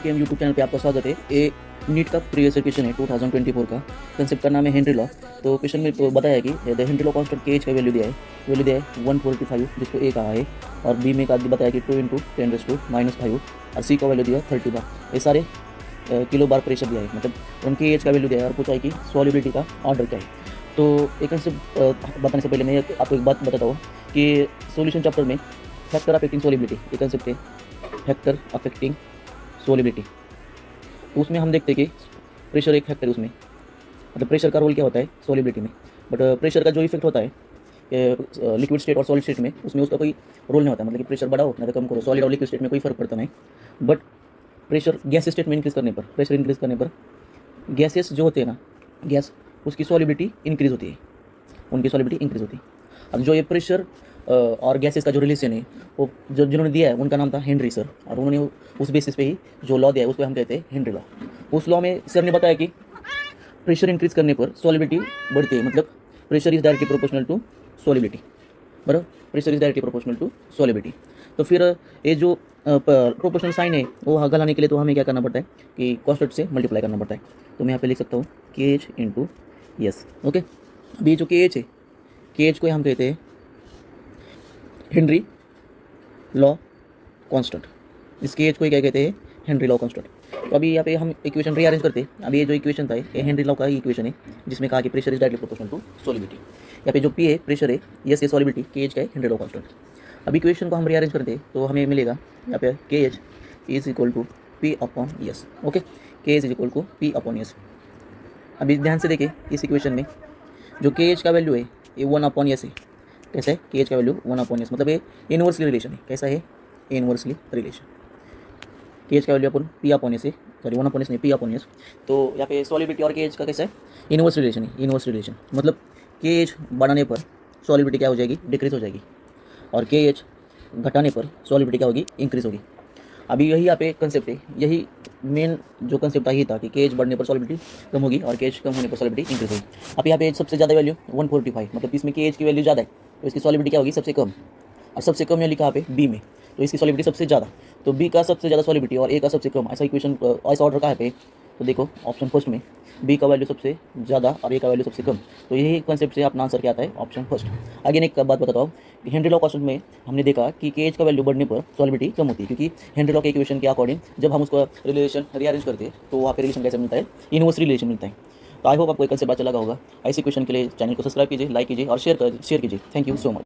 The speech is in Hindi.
के यूट्यूब चैनल पे आपका स्वागत है। ये नीट का प्रीवियस क्वेश्चन है 2024 का। कंसेप्ट का नाम है हेनरी लॉ। तो क्वेश्चन में बताया है कि द हेनरी लॉ कांस्टेंट के एच का वैल्यू दिया है 145, जिसको ए कहा है, और बी में का बताया कि 2 × 10⁻⁵ और सी का वैल्यू दिया 30 बार। ये सारे किलो बार प्रेशर दिया है, मतलब उनके एच का वैल्यू दिया है और पूछा है कि सॉल्युबिलिटी का ऑर्डर क्या है। तो एक कंसेप्ट बताने से पहले मैं आपको एक बात बताता हूँ कि सॉल्यूशन चैप्टर में फैक्टर अफेक्टिंग सॉल्युबिलिटी ये कंसेप्ट है, फैक्टर अफेक्टिंग सॉल्युबिलिटी। तो उसमें हम देखते हैं कि प्रेशर एक फैक्टर है उसमें, मतलब प्रेशर का रोल क्या होता है सॉल्युबिलिटी में। बट प्रेशर का जो इफेक्ट होता है लिक्विड स्टेट और सॉलिड स्टेट में, उसमें उसका कोई रोल नहीं होता, मतलब कि प्रेशर बढ़ाओ ना तो कम करो, सॉलिड और लिक्विड स्टेट में कोई फर्क पड़ता नहीं। बट प्रेशर गैस स्टेट में इंक्रीज करने पर, प्रेशर इंक्रीज करने पर गैसेस जो होते हैं ना, गैस, उसकी सॉल्युबिलिटी इंक्रीज होती है, उनकी सॉल्युबिलिटी इंक्रीज होती है। अब जो ये प्रेशर और गैसेस का जो रिलेशन है वो जो जिन्होंने दिया है उनका नाम था हेनरी सर, और उन्होंने उस बेसिस पे ही जो लॉ दिया है उसको हम कहते हैं हेनरी लॉ। उस लॉ में सर ने बताया कि प्रेशर इंक्रीज करने पर सॉल्युबिलिटी बढ़ती है, मतलब pressure is directly proportional to solubility, बराबर, pressure is directly proportional to solubility. तो फिर ये जो प्रोपोर्शनल साइन है वो लगाने के लिए तो हमें क्या करना पड़ता है कि कॉन्स्टेंट से मल्टीप्लाई करना पड़ता है। तो मैं यहाँ पे लिख सकता हूँ के एच इंटू यस। ओके, अभी जो के एच है, के एच को हम कहते हैं हेनरी लॉ कांस्टेंट। इस के एच को क्या कहते हैं हेनरी लॉ कांस्टेंट। तो अभी यहाँ पे हम इक्वेशन रीअरेंज करते हैं। अभी ये जो इक्वेशन था ये हेनरी लॉ का ही इक्वेशन है, जिसमें कहा कि pressure is directly proportional to solubility. यहाँ पे जो पी है प्रेशर है, यस ये सॉल्युबिलिटी, के एच का है हेनरी लॉ कांस्टेंट। अब इक्वेशन को हम रीअरेंज करते हैं तो हमें मिलेगा यहाँ पे K H is equal to P upon S. Okay, K H is equal to P upon S. अभी ध्यान से देखें इस इक्वेशन में जो के एच का वैल्यू है ये 1 अपॉन यस है। कैसा है के एच का वैल्यू 1 अपॉन यस, मतलब ये इनवर्सली रिलेशन है। कैसा है इनवर्सली रिलेशन, के एच का वैल्यू अपन पी अपॉन एस है, सॉरी 1 अपॉन एस नहीं, पी अपॉन एस। तो यहाँ पे सॉल्युबिलिटी और के एच का कैसा है इनवर्स रिलेशन है, इनवर्स रिलेशन, मतलब के एच बढ़ाने पर सॉल्युबिलिटी क्या हो जाएगी डिक्रीज हो जाएगी, और के एच घटाने पर सॉल्युबिलिटी क्या होगी इंक्रीज होगी। अभी यही यहाँ पे कंसेप्ट है, यही मेन जो कंसेप्ट था यही था कि के एच बढ़ने पर सॉल्युबिलिटी कम होगी और के एच कम होने पर सॉल्युबिलिटी इंक्रीज होगी। अब यहाँ पे सबसे ज़्यादा वैल्यू 145, मतलब इसमें के एच की वैल्यू ज़्यादा है तो इसकी सॉल्युबिलिटी क्या होगी सबसे कम, और सबसे कम यहाँ लिखा यहाँ पे बी में, तो इसकी सॉल्युबिलिटी सबसे ज़्यादा, तो बी का सबसे ज़्यादा सॉल्युबिलिटी और ए का सबसे कम, ऐसा इक्वेशन ऐसा ऑर्डर कहाँ पे। तो देखो ऑप्शन फर्स्ट में बी का वैल्यू सबसे ज़्यादा और ए का वैल्यू सबसे कम, तो यही कंसेप्ट से अपना आंसर क्या आता है ऑप्शन फर्स्ट। आगे एक बात बताता हूँ कि हेनरी लॉ कांस्टेंट में हमने देखा कि के एच का वैल्यू बढ़ने पर सॉल्युबिलिटी कम होती है, क्योंकि हेनरी लॉ के इक्वेशन के अकॉर्डिंग जब हम उसका रिलेशन रीअरेंज करते हैं तो वहाँ पे रिलेशन कैसे मिलता है इनवर्स रिलेशन मिलता है। तो आई होप आपको एक कंसेप्ट अच्छा लगा होगा। ऐसे क्वेश्चन के लिए चैनल को सब्सक्राइब कीजिए, लाइक कीजिए और शेयर कीजिए। Thank you so much.